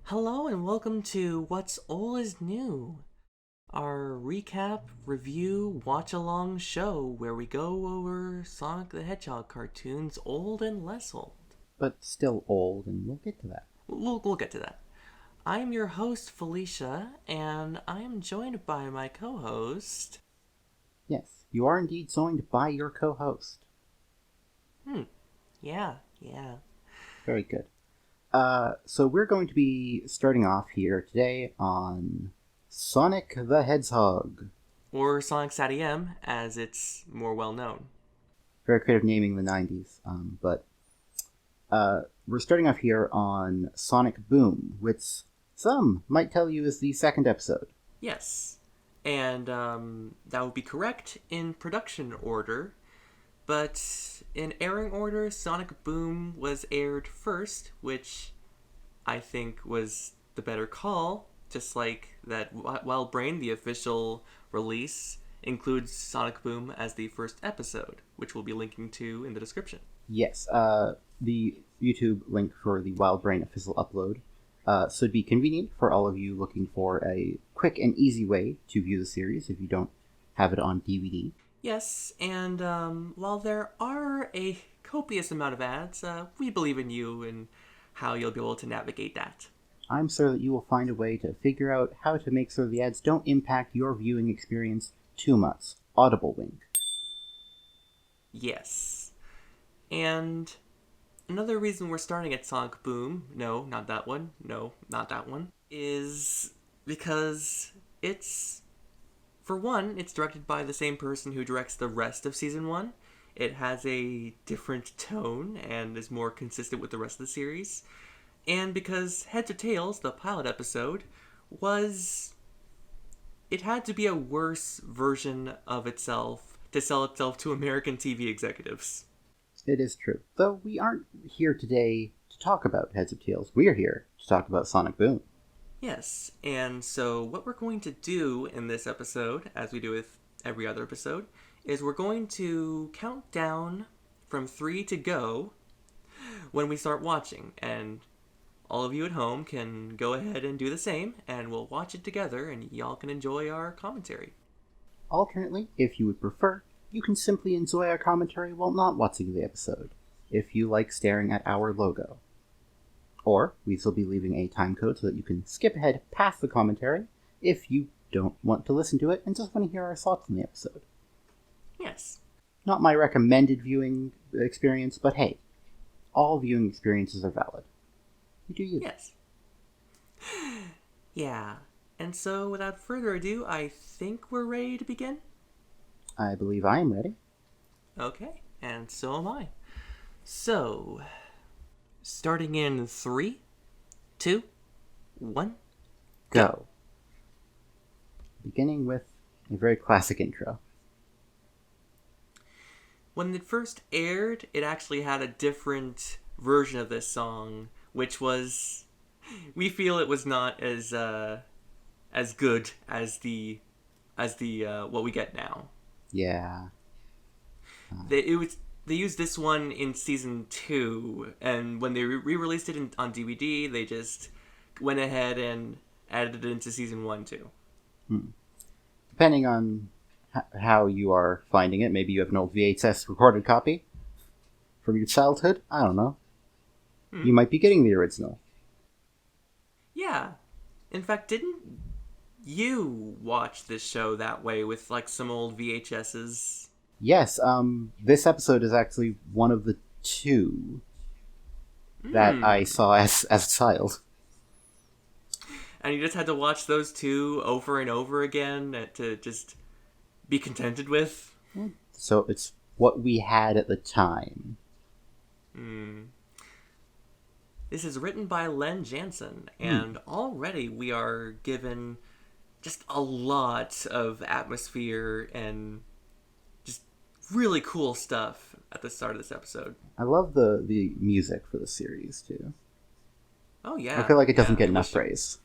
Hello and welcome to What's Old is New, our recap, review, watch along show where we go over Sonic the Hedgehog cartoons, old and less old. But still old, and we'll get to that. We'll get to that. I am your host, Felicia, and I am joined by my co host. Yes, you are indeed joined by your co-host. Yeah. Very good. So we're going to be starting off here today on Sonic the Hedgehog. Or Sonic SatAM, as it's more well known. Very creative naming in the 90s, but we're starting off here on Sonic Boom, which some might tell you is the second episode. Yes, and that would be correct in production order, but in airing order, Sonic Boom was aired first, which I think was the better call, just like that Wild Brain, the official release, includes Sonic Boom as the first episode, which we'll be linking to in the description. Yes, the YouTube link for the Wild Brain official upload. So it'd be convenient for all of you looking for a quick and easy way to view the series if you don't have it on DVD. Yes, and while there are a copious amount of ads, we believe in you and how you'll be able to navigate that. I'm sure that you will find a way to figure out how to make sure the ads don't impact your viewing experience too much. Audible wink. Yes. And another reason we're starting at Sonic Boom, no, not that one, is because for one, it's directed by the same person who directs the rest of Season 1. It has a different tone and is more consistent with the rest of the series. And because Heads or Tails, the pilot episode, it had to be a worse version of itself to sell itself to American TV executives. It is true. Though we aren't here today to talk about Heads or Tails. We're here to talk about Sonic Boom. Yes, and so what we're going to do in this episode, as we do with every other episode, is we're going to count down from 3 to go when we start watching, and all of you at home can go ahead and do the same, and we'll watch it together, and y'all can enjoy our commentary. Alternately, if you would prefer, you can simply enjoy our commentary while not watching the episode, if you like staring at our logo. Or, we will be leaving a timecode so that you can skip ahead past the commentary if you don't want to listen to it and just want to hear our thoughts on the episode. Yes. Not my recommended viewing experience, but hey, all viewing experiences are valid. You do you. Yes. Yeah. And so, without further ado, I think we're ready to begin? I believe I am ready. Okay, and so am I. So, starting in 3, 2, 1, go. Beginning with a very classic intro. When it first aired, it actually had a different version of this song, which was, we feel it was not as good as the what we get now. Yeah. They used this one in season 2, and when they re-released it on DVD, they just went ahead and added it into season 1 too. Depending on how you are finding it, maybe you have an old VHS recorded copy from your childhood. I don't know. You might be getting the original. Yeah. In fact, didn't you watch this show that way with like some old VHSs? Yes, this episode is actually one of the 2 that I saw as a child. And you just had to watch those 2 over and over again to just be contented with? So it's what we had at the time. This is written by Len Jansen, and already we are given just a lot of atmosphere and just really cool stuff at the start of this episode. I love the music for the series, too. Oh, yeah. I feel like it doesn't get enough praise.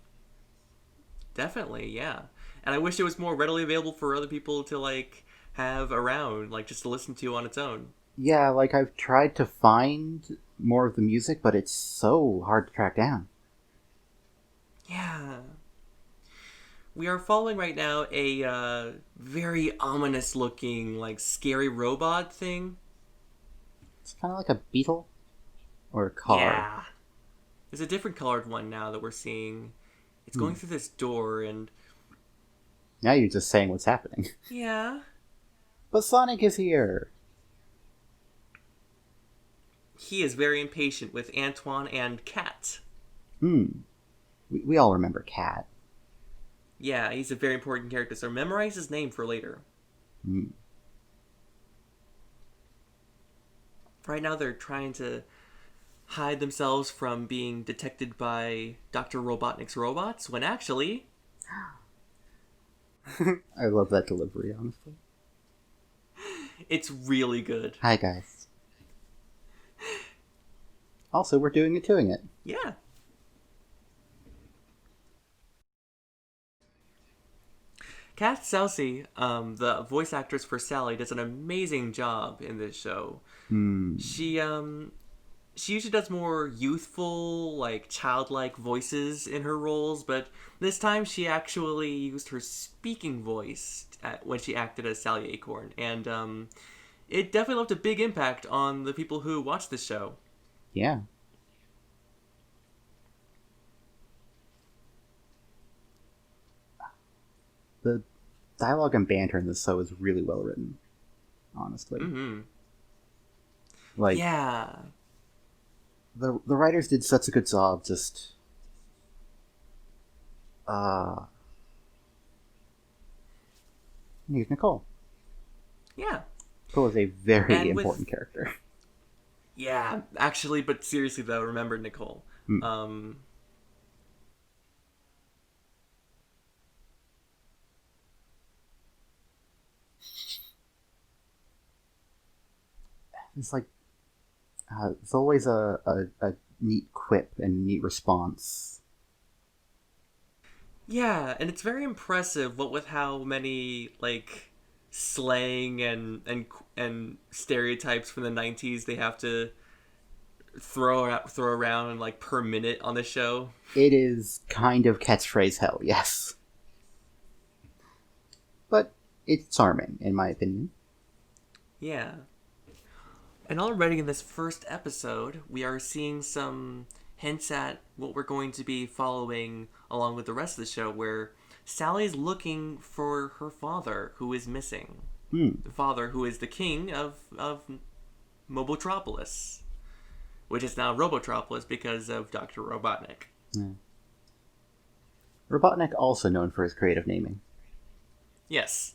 Definitely, yeah. And I wish it was more readily available for other people to, like, have around, like, just to listen to on its own. Yeah, like, I've tried to find more of the music, but it's so hard to track down. Yeah. We are following right now a very ominous looking, like, scary robot thing. It's kind of like a beetle or a car. Yeah. There's a different colored one now that we're seeing. It's Hmm. going through this door, and Now you're just saying what's happening. yeah, But Sonic is here! he is very impatient with Antoine and Kat. Hmm. We all remember Cat. Yeah, he's a very important character, so memorize his name for later. Hmm. Right now, they're trying to hide themselves from being detected by Dr. Robotnik's robots, when actually, I love that delivery, honestly. it's really good. Hi, guys. Also, we're doing it. Yeah. Kat Sousey, the voice actress for Sally, does an amazing job in this show. Hmm. She usually does more youthful, like childlike voices in her roles, but this time she actually used her speaking voice when she acted as Sally Acorn, and it definitely left a big impact on the people who watch this show. Yeah. The dialogue and banter in this show is really well written, honestly. Mm-hmm. Like, Yeah. the writers did such a good job just uh here's Nicole. Yeah. Nicole is a very And with important character. yeah, actually, but seriously though, remember Nicole. Hmm. Um, It's like it's always a neat quip and neat response. yeah, and it's very impressive what with how many like slang and stereotypes from the 90s they have to throw around like per minute on the show. It is kind of catchphrase hell, yes. But it's charming, in my opinion. Yeah. And already in this first episode, we are seeing some hints at what we're going to be following along with the rest of the show, where Sally's looking for her father, who is missing. Hmm. The father who is the king of Mobotropolis, which is now Robotropolis because of Dr. Robotnik. Yeah. Robotnik also known for his creative naming. Yes.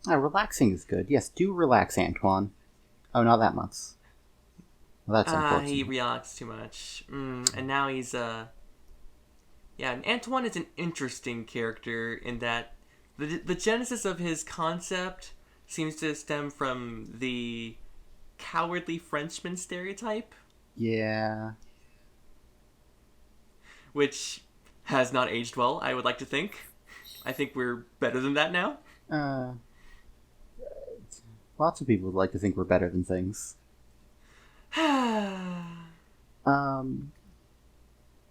Relaxing is good. Yes, do relax, Antoine. Oh, not that much. Well, that's He unfortunate. reacts too much. And now he's, yeah, and Antoine is an interesting character in that the genesis of his concept seems to stem from the cowardly Frenchman stereotype, Yeah. which has not aged well, I would like to think. I think we're better than that now. Uh, Lots of people would like to think we're better than things. Yeah.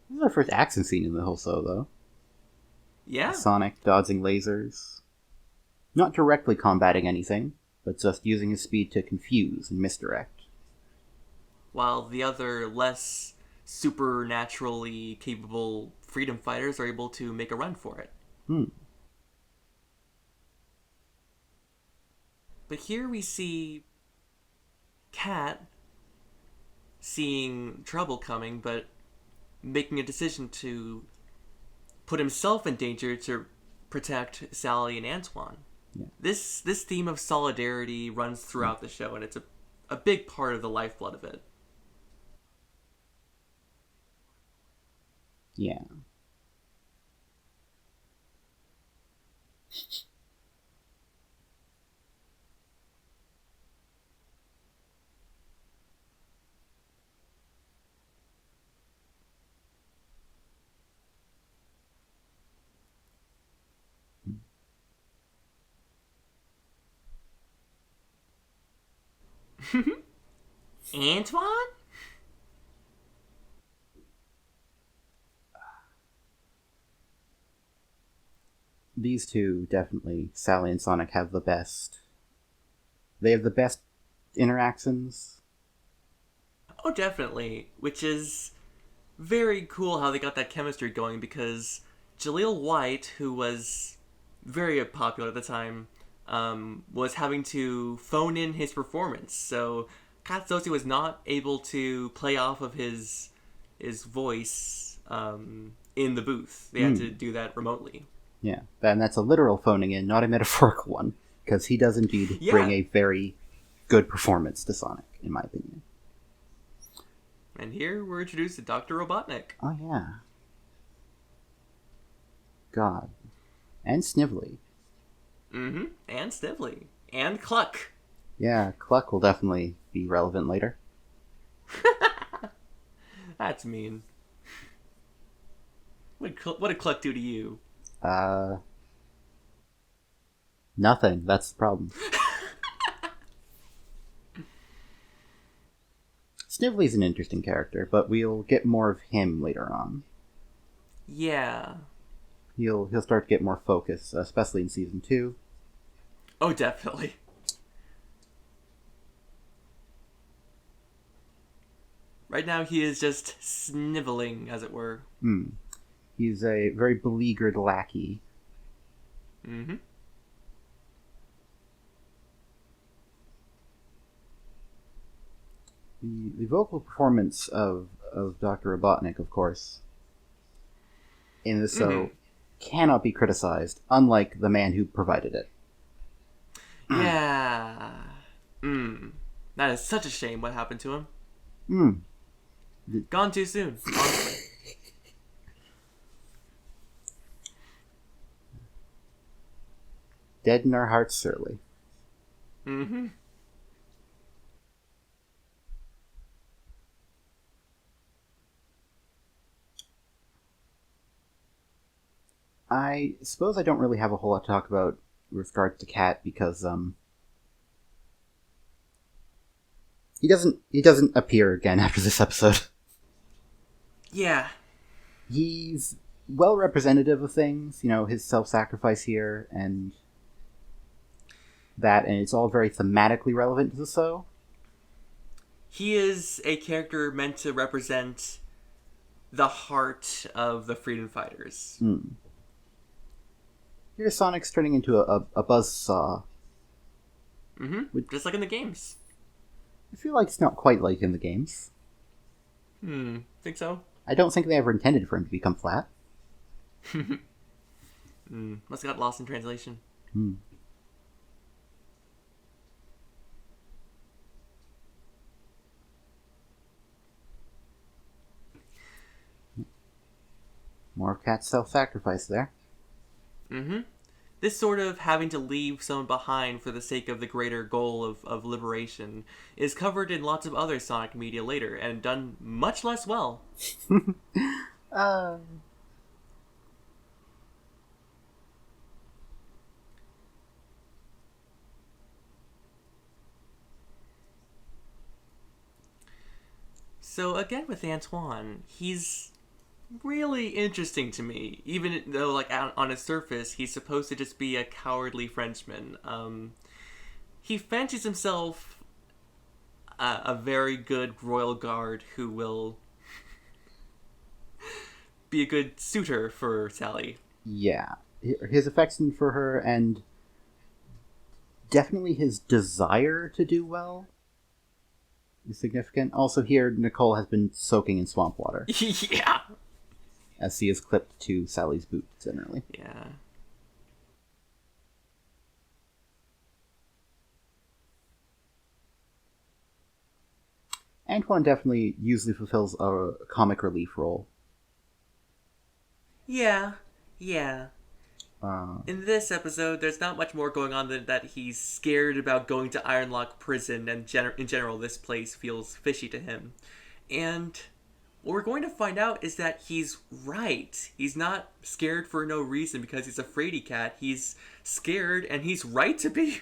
This is our first action scene in the whole show, though. Sonic dodging lasers. Not directly combating anything, but just using his speed to confuse and misdirect. While the other less supernaturally capable freedom fighters are able to make a run for it. Hmm. But here we see Kat seeing trouble coming, but making a decision to put himself in danger to protect Sally and Antoine. Yeah. This theme of solidarity runs throughout the show, and it's a big part of the lifeblood of it. Yeah. Antoine? these two definitely, Sally and Sonic, have the best. They have the best interactions. Oh, definitely. Which is very cool how they got that chemistry going, because Jaleel White, who was very popular at the time, was having to phone in his performance. So Katsuosi was not able to play off of his voice in the booth. They had to do that remotely. Yeah, and that's a literal phoning in, not a metaphorical one, because he does indeed bring a very good performance to Sonic, in my opinion. And here we're introduced to Dr. Robotnik. Oh, yeah. God. And Snively. Mm-hmm. And Snively. And Cluck. Yeah, Cluck will definitely be relevant later. That's mean. What did Cluck do to you? Nothing. That's the problem. Snively's an interesting character, but we'll get more of him later on. Yeah. He'll start to get more focus, especially in Season 2. Oh, definitely. Right now he is just sniveling, as it were. He's a very beleaguered lackey. Mm-hmm. The vocal performance of Dr. Robotnik, of course, in the show cannot be criticized, unlike the man who provided it. Yeah. That is such a shame what happened to him. Gone too soon, honestly. Dead in our hearts, surely. Mm-hmm. I suppose I don't really have a whole lot to talk about with regards to Cat, because he doesn't appear again after this episode. Yeah. He's well representative of things, his self-sacrifice here and that, and it's all very thematically relevant to the show. He is a character meant to represent the heart of the freedom fighters. Here Sonic's turning into a buzzsaw. Just like in the games. I feel like it's not quite like in the games. Think so? I don't think they ever intended for him to become flat. Must have got lost in translation. More of Cat's self-sacrifice there. This sort of having to leave someone behind for the sake of the greater goal of liberation is covered in lots of other Sonic media later, and done much less well. So again with Antoine, he's really interesting to me, even though, like, on his surface, he's supposed to just be a cowardly Frenchman. He fancies himself a very good royal guard who will be a good suitor for Sally. Yeah. His affection for her, and definitely his desire to do well, is significant. Also here, Nicole has been soaking in swamp water. Yeah. As she is clipped to Sally's boot, generally. Yeah. Antoine definitely usually fulfills a comic relief role. Yeah. Uh, In this episode, there's not much more going on than that he's scared about going to Ironlock Prison, and in general, this place feels fishy to him. And what we're going to find out is that he's right. He's not scared for no reason because he's a fraidy cat. He's scared, and he's right to be.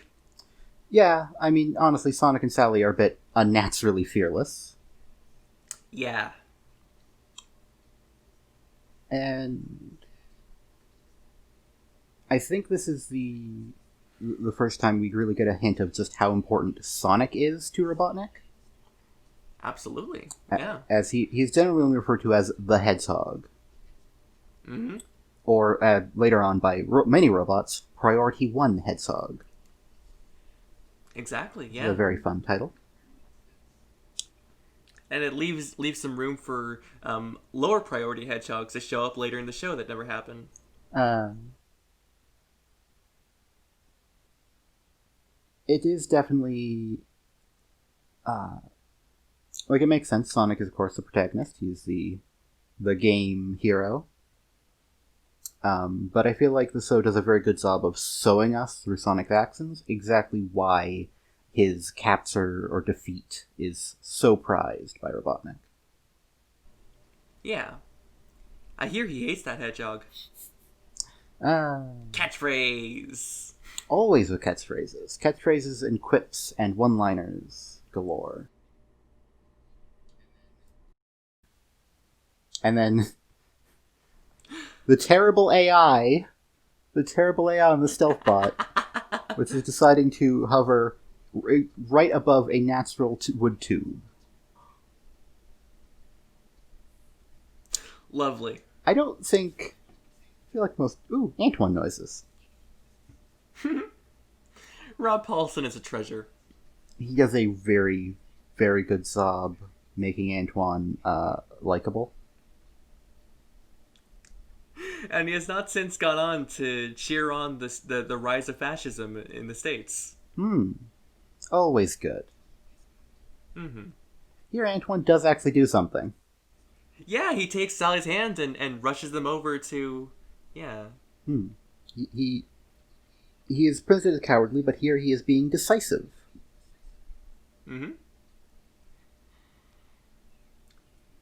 Yeah, I mean, honestly, Sonic and Sally are a bit unnaturally fearless. Yeah. And I think this is the first time we really get a hint of just how important Sonic is to Robotnik. Absolutely, yeah. As he's generally referred to as the Hedgehog. Mm-hmm. Or, later on by many robots, Priority 1 Hedgehog. Exactly, yeah. It's a very fun title. And it leaves some room for lower priority hedgehogs to show up later in the show that never happened. It is definitely... like, it makes sense. Sonic is, of course, the protagonist. He's the game hero. But I feel like the show does a very good job of showing us through Sonic's actions exactly why his capture or defeat is so prized by Robotnik. Yeah. I hear he hates that hedgehog. Catchphrase! Always with catchphrases. Catchphrases and quips and one-liners galore. And then the terrible AI on the stealth bot, which is deciding to hover right above a natural wood tube. Lovely. I feel like most... Ooh, Antoine noises. Rob Paulson is a treasure. He does a very, very good job making Antoine likable. And he has not since gone on to cheer on the rise of fascism in the States. Always good. Mm-hmm. Here Antoine does actually do something. Yeah, he takes Sally's hand and rushes them over to... Yeah. He is presented as cowardly, but here he is being decisive. Mm-hmm.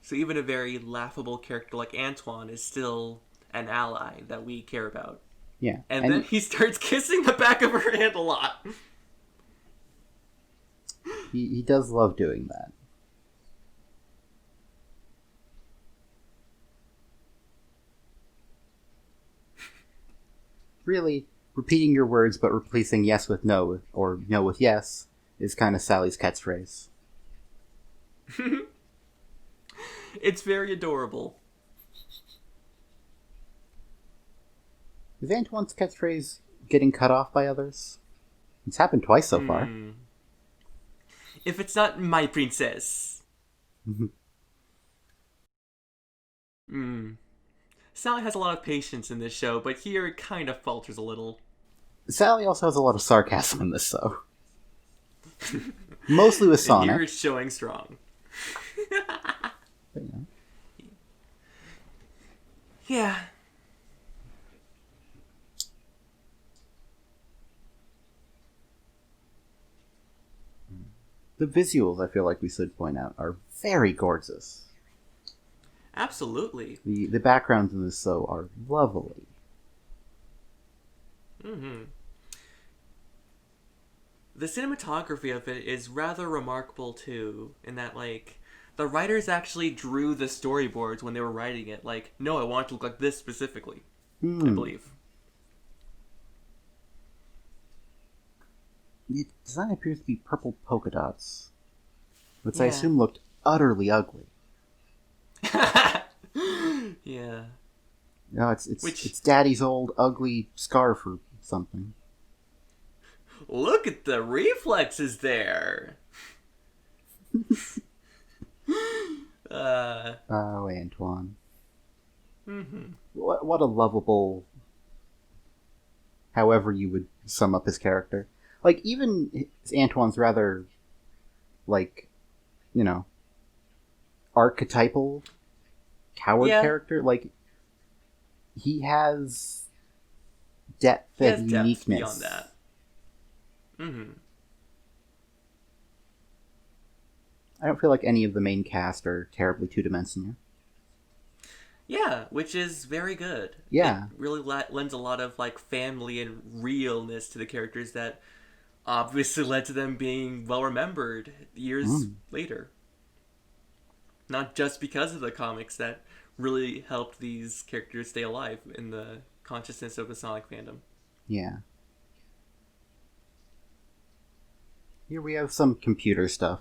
So even a very laughable character like Antoine is still an ally that we care about. Yeah. And then he starts kissing the back of her hand a lot. He does love doing that. Really, repeating your words but replacing yes with no or no with yes is kind of Sally's catchphrase. It's very adorable. Is Antoine's catchphrase getting cut off by others? It's happened twice so far. If it's not my princess. Sally has a lot of patience in this show, but here it kind of falters a little. Sally also has a lot of sarcasm in this show. Mostly with Sonic. And here it's showing strong. But, yeah. The visuals, I feel like we should point out, are very gorgeous. Absolutely. The backgrounds in this show are lovely. Mm-hmm. The cinematography of it is rather remarkable, too, in that, like, the writers actually drew the storyboards when they were writing it. Like, no, I want it to look like this specifically, I believe. The design appears to be purple polka dots, which I assume looked utterly ugly. Yeah. No, it's Daddy's old ugly scarf or something. Look at the reflexes there. Oh, Antoine. Mm-hmm. What a lovable... However you would sum up his character. Like, even Antoine's rather, like, you know, archetypal coward character. Like, he has depth and uniqueness. Depth beyond that. Mm-hmm. I don't feel like any of the main cast are terribly two-dimensional. Yeah, which is very good. Yeah. It really lends a lot of, like, family and realness to the characters that obviously led to them being well-remembered years later. Not just because of the comics that really helped these characters stay alive in the consciousness of the Sonic fandom. Yeah. Here we have some computer stuff.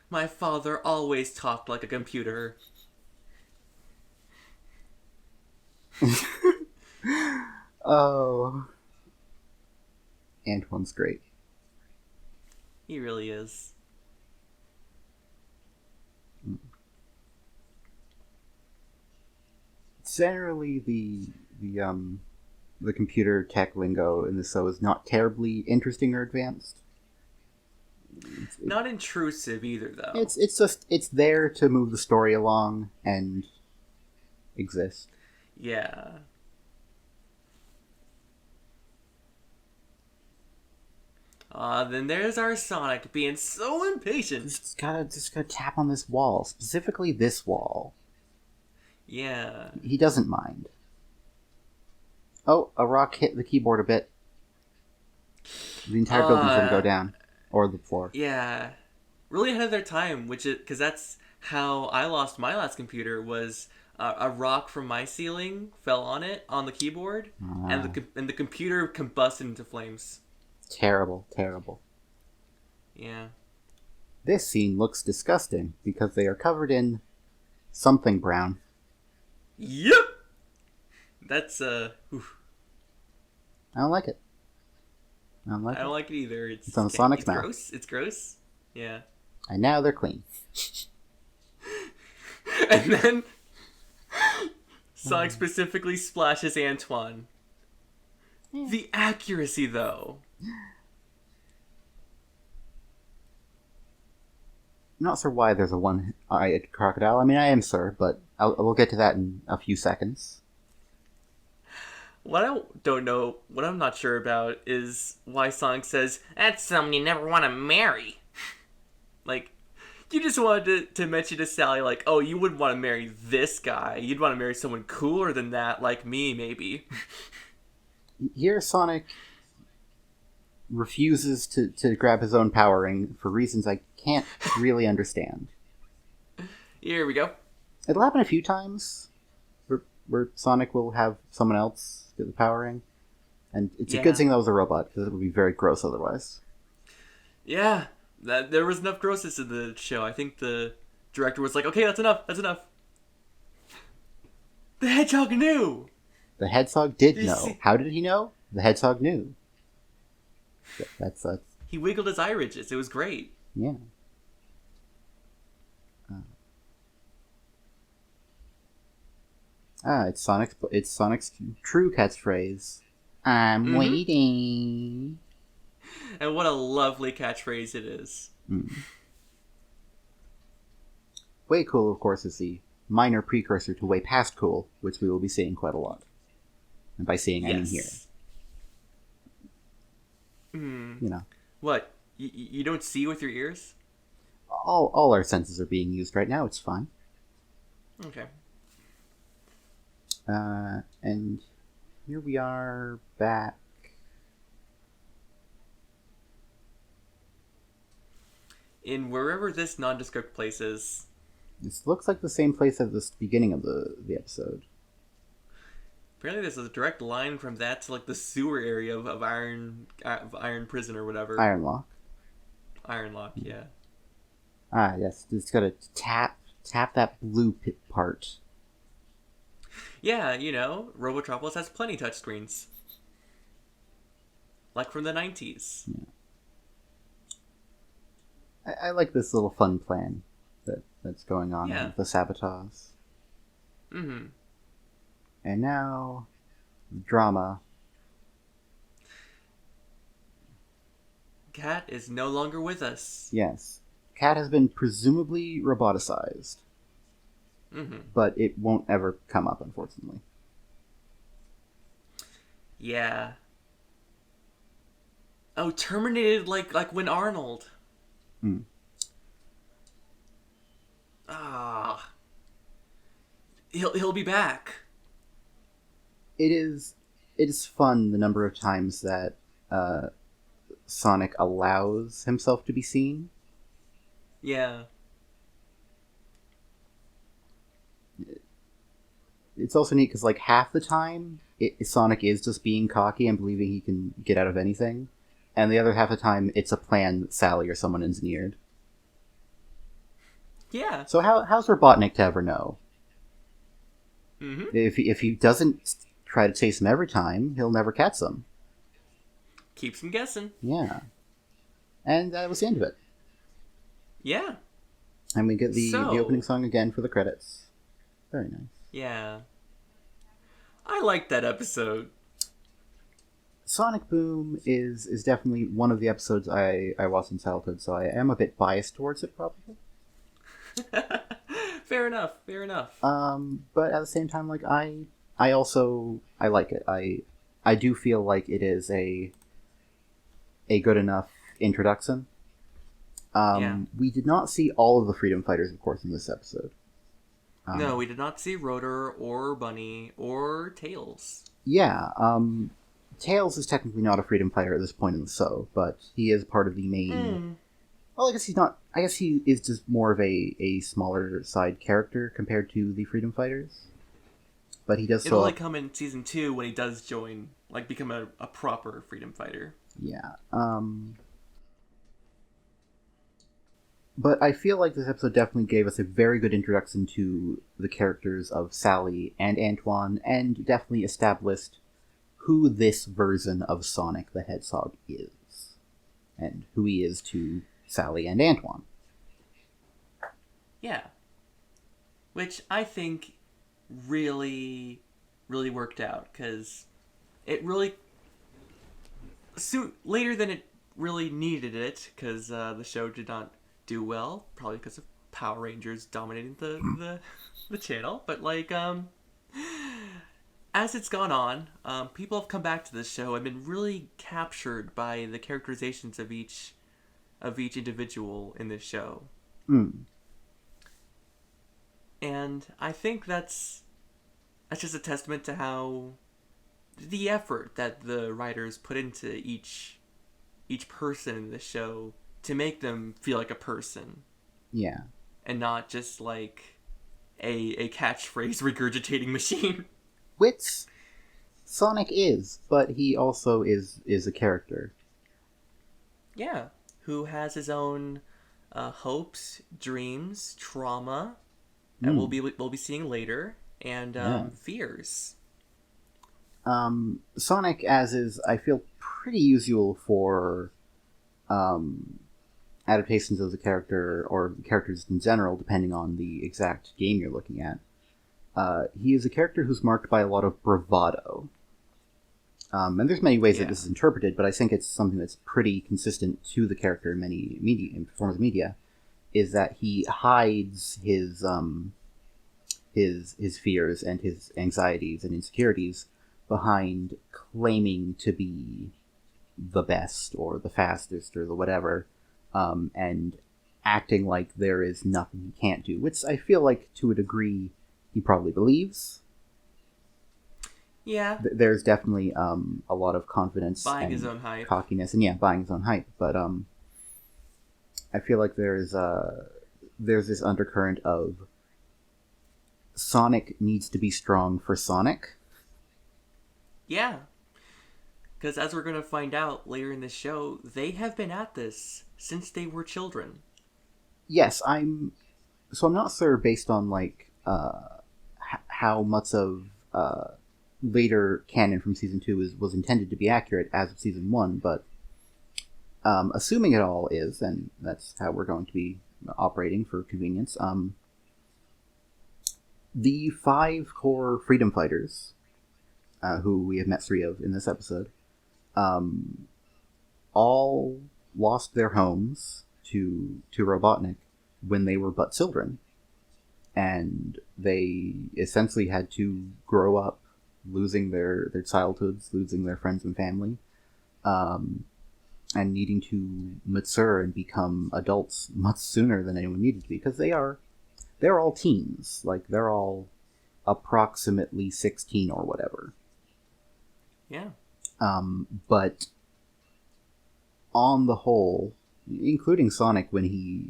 My father always talked like a computer. Oh. Antoine's great. He really is. Generally, the computer tech lingo in this show is not terribly interesting or advanced. Not intrusive either, though. It's just it's there to move the story along and exist. Yeah. Then there's our Sonic being so impatient. Just gotta tap on this wall, specifically this wall. Yeah. He doesn't mind. Oh, a rock hit the keyboard a bit. The entire building's gonna go down. Or the floor. Yeah. Really ahead of their time, because that's how I lost my last computer, was a rock from my ceiling fell on it, on the keyboard, and the computer combusted into flames. Terrible, terrible. Yeah. This scene looks disgusting because they are covered in something brown. Yep! That's, oof. I don't like it. I don't like it either. It's on Sonic's mouth. Gross. It's gross. Yeah. And now they're clean. And then Sonic specifically splashes Antoine. Yeah. The accuracy, though. I'm not sure why there's a one-eyed crocodile. I mean, I am sure, but we'll get to that in a few seconds. What I don't know, what I'm not sure about is why Sonic says, "That's someone you never want to marry." Like, you just wanted to mention to Sally, like, oh, you wouldn't want to marry this guy. You'd want to marry someone cooler than that, like me, maybe. Here, Sonic refuses to grab his own power ring for reasons I can't really understand. Here we go. It'll happen a few times where Sonic will have someone else get the power ring. And it's a good thing that was a robot, because it would be very gross otherwise. Yeah, there was enough grossness in the show. I think the director was like, okay, that's enough. The hedgehog knew! The hedgehog did know. How did he know? The hedgehog knew. That's He wiggled his eye ridges. It was great. Yeah. It's Sonic's true catchphrase. I'm waiting. And what a lovely catchphrase it is. Way cool, of course, is the minor precursor to way past cool, which we will be seeing quite a lot. And by seeing, I mean here. You know. What? You don't see with your ears? All our senses are being used right now. It's fine. Okay. And here we are back. In wherever this nondescript place is. This looks like the same place at the beginning of the episode. Apparently there's a direct line from that to like the sewer area of Iron Prison or whatever. Iron Lock. Iron Lock, yeah. Yes. Just gotta tap that blue part. Yeah, you know, Robotropolis has plenty touchscreens. Like from the 90s. Yeah. I like this little fun plan that's going on with the sabotage. Mm-hmm. And now, drama. Cat is no longer with us. Yes. Cat has been presumably roboticized. But it won't ever come up, unfortunately. Yeah. Oh, terminated like when Arnold. He'll be back. It is fun the number of times that Sonic allows himself to be seen. Yeah. it's also neat because, like, half the time, Sonic is just being cocky and believing he can get out of anything. And the other half of the time, it's a plan that Sally or someone engineered. Yeah. So how's Robotnik to ever know? Mm-hmm. If he doesn't try to chase him every time, he'll never catch them. Keeps him guessing. Yeah. And that was the end of it. Yeah. And we get the opening So, song again for the credits. Very nice. yeah. I liked that episode. Sonic Boom is definitely one of the episodes I watched in childhood, so I am a bit biased towards it, probably. Fair enough. Fair enough. But at the same time, like, I like it. I do feel like it is a good enough introduction. Yeah. We did not see all of the Freedom Fighters, of course, in this episode. No, we did not see Rotor or Bunny or Tails. Yeah, Tails is technically not a Freedom Fighter at this point in the show, but he is part of the main... Well, I guess he's not... I guess he is just more of a smaller side character compared to the Freedom Fighters. But he does It'll only come in season 2 when he does join, like, become a proper freedom fighter. Yeah, But I feel like this episode definitely gave us a very good introduction to the characters of Sally and Antoine, and definitely established who this version of Sonic the Hedgehog is, and who he is to Sally and Antoine. Yeah. Which I think really, really worked out, because it really... later than it really needed it, because the show did not do well, probably because of Power Rangers dominating the channel. But like, as it's gone on, people have come back to this show and been really captured by the characterizations of each individual in this show. And I think that's just a testament to how the effort that the writers put into each person in the show to make them feel like a person. Yeah. And not just like a catchphrase regurgitating machine. Which Sonic is, but he also is a character. Yeah. Who has his own hopes, dreams, trauma that we'll be seeing later, and fears. Sonic, as is, I feel, pretty usual for adaptations of the character, or characters in general, depending on the exact game you're looking at. He is a character who's marked by a lot of bravado. And there's many ways that this is interpreted, but I think it's something that's pretty consistent to the character in many forms of media, is that he hides his fears and his anxieties and insecurities behind claiming to be the best or the fastest or the whatever, and acting like there is nothing he can't do, which I feel like to a degree he probably believes. Yeah. There's definitely a lot of confidence buying and his own hype. Cockiness, and buying his own hype. But I feel like there's this undercurrent of Sonic needs to be strong for Sonic. Yeah. Because as we're going to find out later in this show, they have been at this since they were children. Yes, I'm not sure based on like how much of later canon from season 2 was intended to be accurate as of season 1, but assuming it all is, and that's how we're going to be operating for convenience, the 5 core freedom fighters, who we have met 3 of in this episode, all lost their homes to Robotnik when they were but children, and they essentially had to grow up losing their childhoods, losing their friends and family, and needing to mature and become adults much sooner than anyone needed to be, because they're all teens. Like, they're all approximately 16 or whatever. Yeah. But on the whole, including Sonic when he,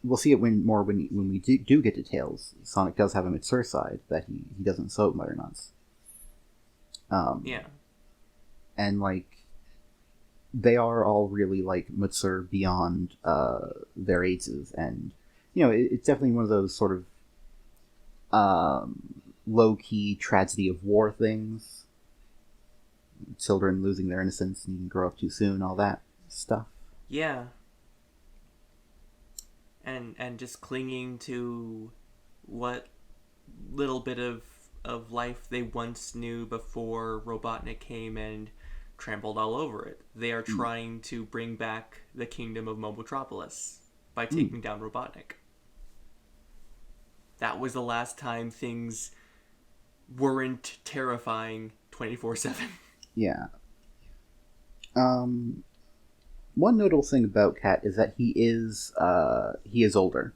we'll see it when we do get to Tails. Sonic does have a mature side that he doesn't show butternutts. Yeah. And like they are all really like mature beyond their ages, and it's definitely one of those sort of low key tragedy of war things. Children losing their innocence and grow up too soon, all that stuff. Yeah. And just clinging to what little bit of life they once knew before Robotnik came and trampled all over it. They are trying to bring back the kingdom of Mobotropolis by taking down Robotnik. That was the last time things weren't terrifying 24/7. Yeah. One notable thing about Cat is that he is older.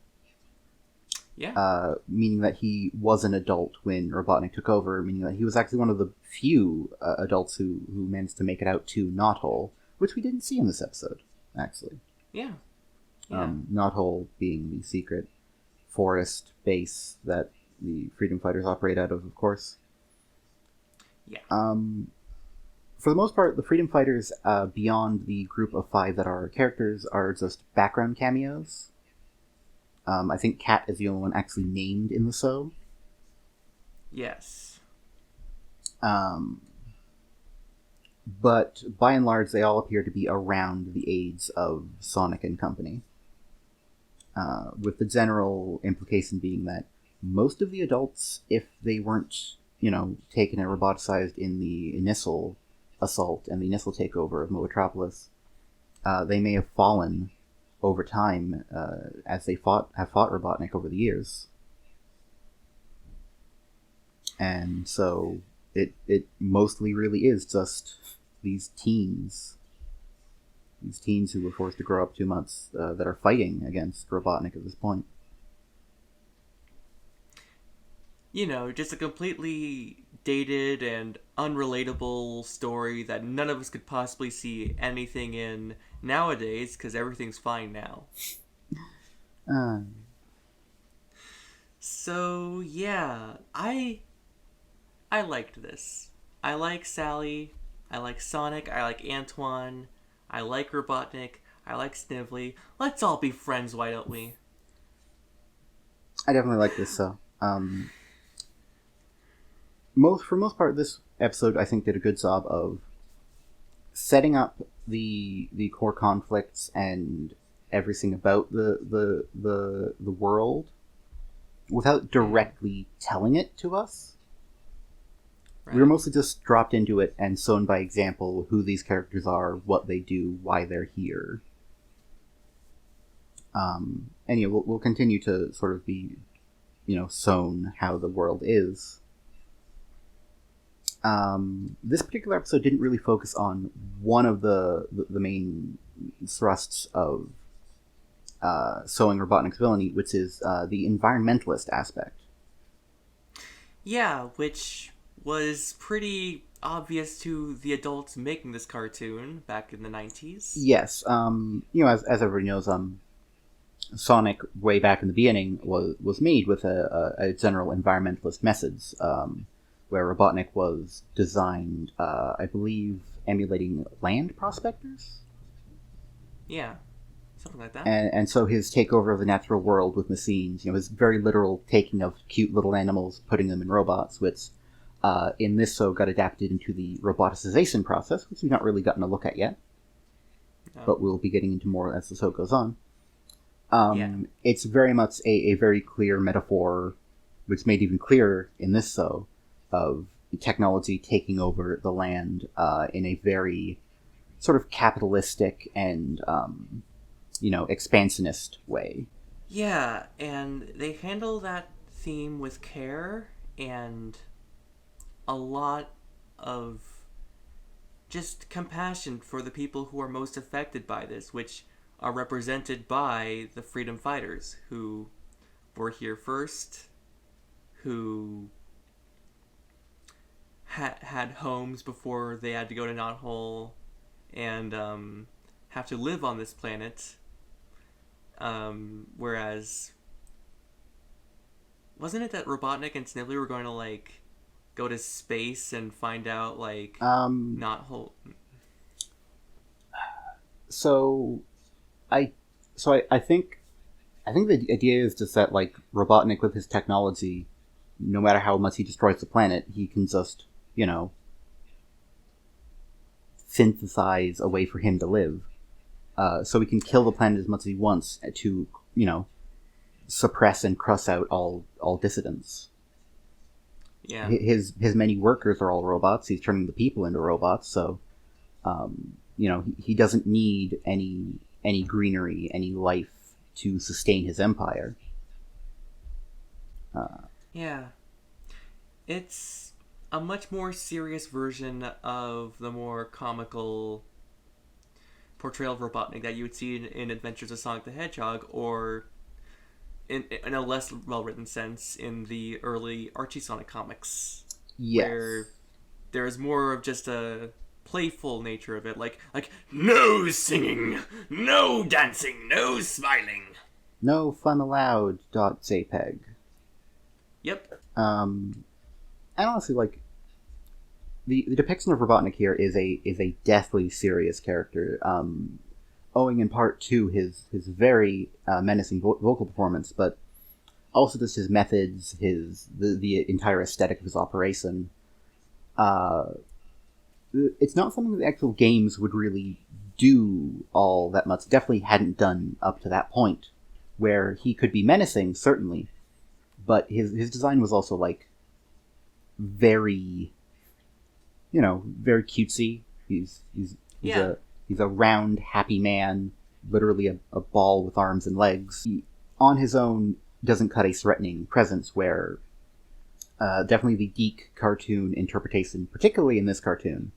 Yeah. Meaning that he was an adult when Robotnik took over, meaning that he was actually one of the few adults who managed to make it out to Knothole, which we didn't see in this episode, actually. Yeah. Knothole being the secret forest base that the Freedom Fighters operate out of course. Yeah. For the most part, the Freedom Fighters, beyond the group of 5 that are characters, are just background cameos. I think Cat is the only one actually named in the show. Yes. But by and large, they all appear to be around the age of Sonic and company. With the general implication being that most of the adults, if they weren't, taken and roboticized in the initial assault and the initial takeover of Mobotropolis, they may have fallen over time as they have fought Robotnik over the years. And so it mostly really is just these teens who were forced to grow up 2 months that are fighting against Robotnik at this point. Just a completely dated and unrelatable story that none of us could possibly see anything in nowadays because everything's fine now. So yeah, I liked this. I like Sally. I like Sonic. I like Antoine. I like Robotnik. I like Snively. Let's all be friends, why don't we? I definitely like this. So, for most part, this episode I think did a good job of setting up the core conflicts and everything about the world without directly telling it to us. Right. We were mostly just dropped into it and shown by example who these characters are, what they do, why they're here. And we'll continue to sort of be, shown how the world is. This particular episode didn't really focus on one of the main thrusts of showing Robotnik's villainy, which is the environmentalist aspect. Yeah, which was pretty obvious to the adults making this cartoon back in the 90s. Yes. As everybody knows, Sonic, way back in the beginning, was made with a general environmentalist message, where Robotnik was designed, I believe, emulating land prospectors? Yeah, something like that. And so his takeover of the natural world with machines, his very literal taking of cute little animals, putting them in robots, which in this show got adapted into the roboticization process, which we've not really gotten a look at yet. No. But we'll be getting into more as the show goes on. It's very much a very clear metaphor, which made even clearer in this show, of technology taking over the land in a very sort of capitalistic and, expansionist way. Yeah, and they handle that theme with care and a lot of just compassion for the people who are most affected by this, which are represented by the freedom fighters who were here first, who had homes before they had to go to Knothole and have to live on this planet. Whereas, wasn't it that Robotnik and Snibbly were going to like go to space and find out like not whole? So, I, I think the idea is just that like Robotnik with his technology, no matter how much he destroys the planet, he can just synthesize a way for him to live. So he can kill the planet as much as he wants to suppress and crush out all dissidents. Yeah. His many workers are all robots. He's turning the people into robots. So, he doesn't need any greenery, any life to sustain his empire. Yeah. It's a much more serious version of the more comical portrayal of Robotnik that you would see in Adventures of Sonic the Hedgehog, or in a less well-written sense in the early Archie Sonic comics. Yes. Where there's more of just a playful nature of it, like no singing, no dancing, no smiling. No fun allowed. .jpg. Yep. And honestly, like the depiction of Robotnik here is a deathly serious character, owing in part to his very menacing vocal performance, but also just his methods, the entire aesthetic of his operation. It's not something the actual games would really do all that much. Definitely hadn't done up to that point, where he could be menacing, certainly, but his design was also like very, very cutesy. He's a round, happy man, literally a ball with arms and legs. He, on his own, doesn't cut a threatening presence, where definitely the geek cartoon interpretation, particularly in this cartoon,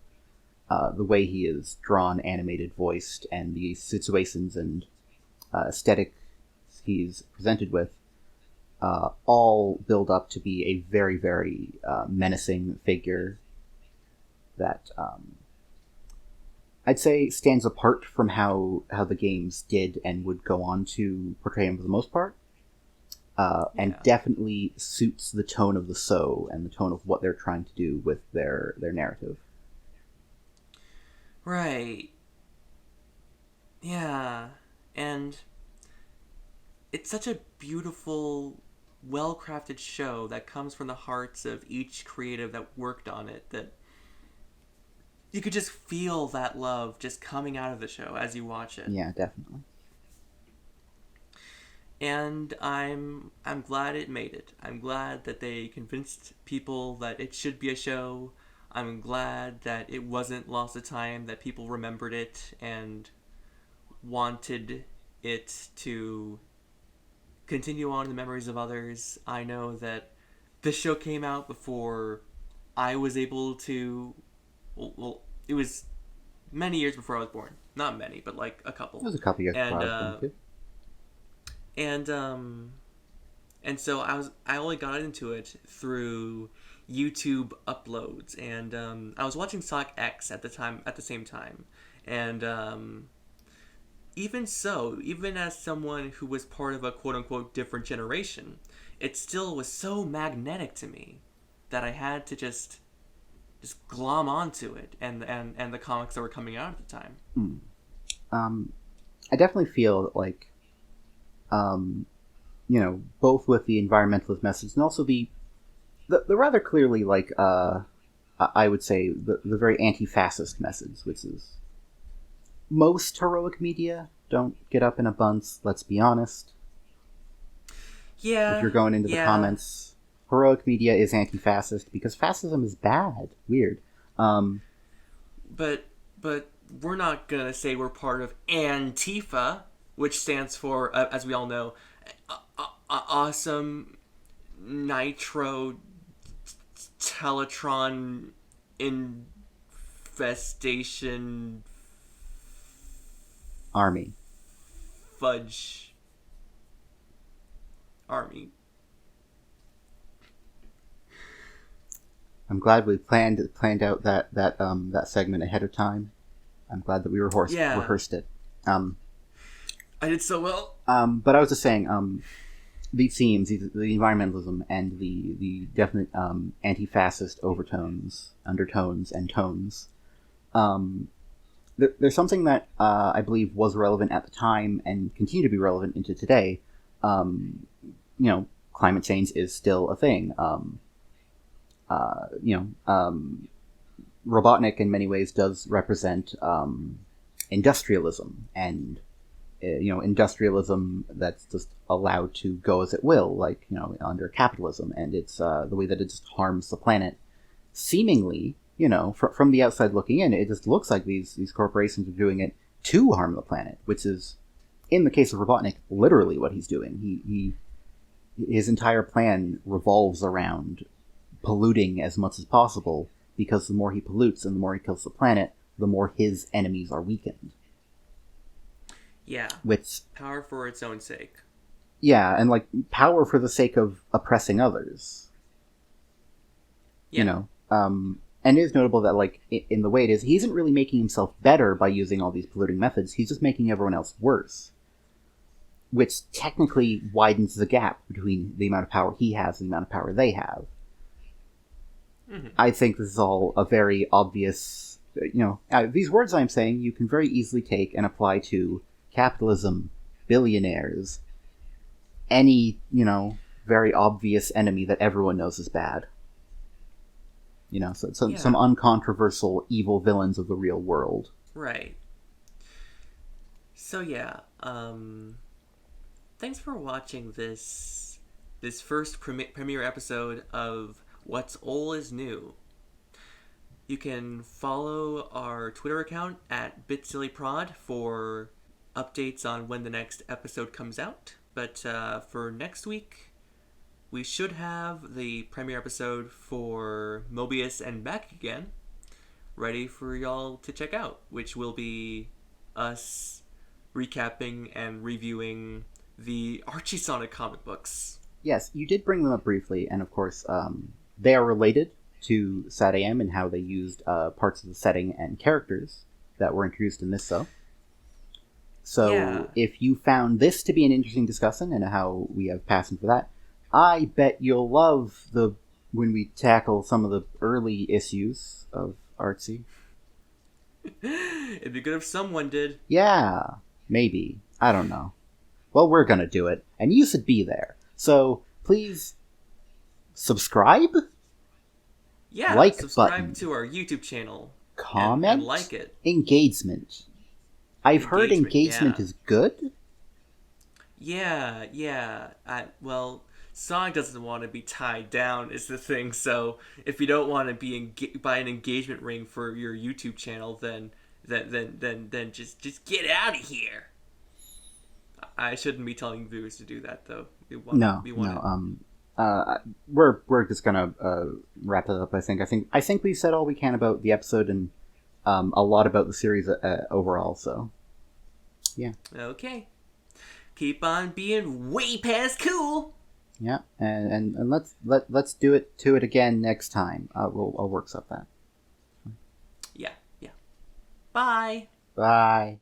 the way he is drawn, animated, voiced, and the situations and aesthetic he's presented with, all build up to be a very, very menacing figure that I'd say stands apart from how the games did and would go on to portray him for the most part, and definitely suits the tone of the show and the tone of what they're trying to do with their narrative. Right. Yeah. And it's such a beautiful, well-crafted show that comes from the hearts of each creative that worked on it, that you could just feel that love just coming out of the show as you watch it. Yeah, definitely. And I'm glad it made it. I'm glad that they convinced people that it should be a show. I'm glad that it wasn't lost to time, that people remembered it and wanted it to continue on in the memories of others. I know that this show came out before I was able to... Well, it was many years before I was born. Not many, but like a couple. It was a couple years before I was born, too. And so I only got into it through YouTube uploads, and I was watching Sonic X at the same time, and even so, even as someone who was part of a quote unquote different generation, it still was so magnetic to me that I had to just glom onto it and the comics that were coming out at the time. I definitely feel that, like, both with the environmentalist message and also the rather clearly, like, I would say the very anti-fascist message, which is most heroic media don't get up in a bunch, let's be honest. Yeah. If you're going into the comments, heroic media is anti-fascist because fascism is bad. Weird. But we're not gonna say we're part of Antifa, which stands for, as we all know, awesome nitro teletron infestation army fudge army. I'm glad we planned out that segment ahead of time. I'm glad that we rehearsed it. I did so well. But I was just saying, these themes, the environmentalism and the definite anti-fascist undertones, and tones. There's something that I believe was relevant at the time and continue to be relevant into today. Climate change is still a thing. Robotnik in many ways does represent industrialism, and industrialism that's just allowed to go as it will, like under capitalism, and it's the way that it just harms the planet. Seemingly, from the outside looking in, it just looks like these corporations are doing it to harm the planet, which is, in the case of Robotnik, literally what he's doing. His entire plan revolves around polluting as much as possible, because the more he pollutes and the more he kills the planet, the more his enemies are weakened. Yeah. Which, power for its own sake. Yeah, and power for the sake of oppressing others. Yeah. And it is notable that, in the way it is, he isn't really making himself better by using all these polluting methods. He's just making everyone else worse. Which technically widens the gap between the amount of power he has and the amount of power they have. Mm-hmm. I think this is all a very obvious... these words I'm saying you can very easily take and apply to capitalism, billionaires, any, very obvious enemy that everyone knows is bad. Some uncontroversial evil villains of the real world. Right. So yeah, thanks for watching this first premiere episode of What's Old is New. You can follow our Twitter account at BitSillyProd for updates on when the next episode comes out. But for next week, we should have the premiere episode for Mobius and Back Again ready for y'all to check out, which will be us recapping and reviewing the Archie Sonic comic books. Yes, you did bring them up briefly, and of course, they are related to SatAM and how they used parts of the setting and characters that were introduced in this show. So, If you found this to be an interesting discussion and how we have passion for that, I bet you'll love when we tackle some of the early issues of Archie. It'd be good if someone did. Yeah, maybe. I don't know. Well, we're gonna do it, and you should be there. So, please subscribe? Yeah, like subscribe button. To our YouTube channel. Comment? And like it. Engagement. I've heard engagement is good? Yeah. Well, Sonic doesn't want to be tied down is the thing, so if you don't want to be buy an engagement ring for your YouTube channel, then just get out of here. I shouldn't be telling viewers to do that, though. We're just gonna wrap it up. I think we said all we can about the episode and a lot about the series overall. So, yeah. Okay. Keep on being way past cool. Yeah, and let's do it again next time. I'll work up that. Yeah. Bye. Bye.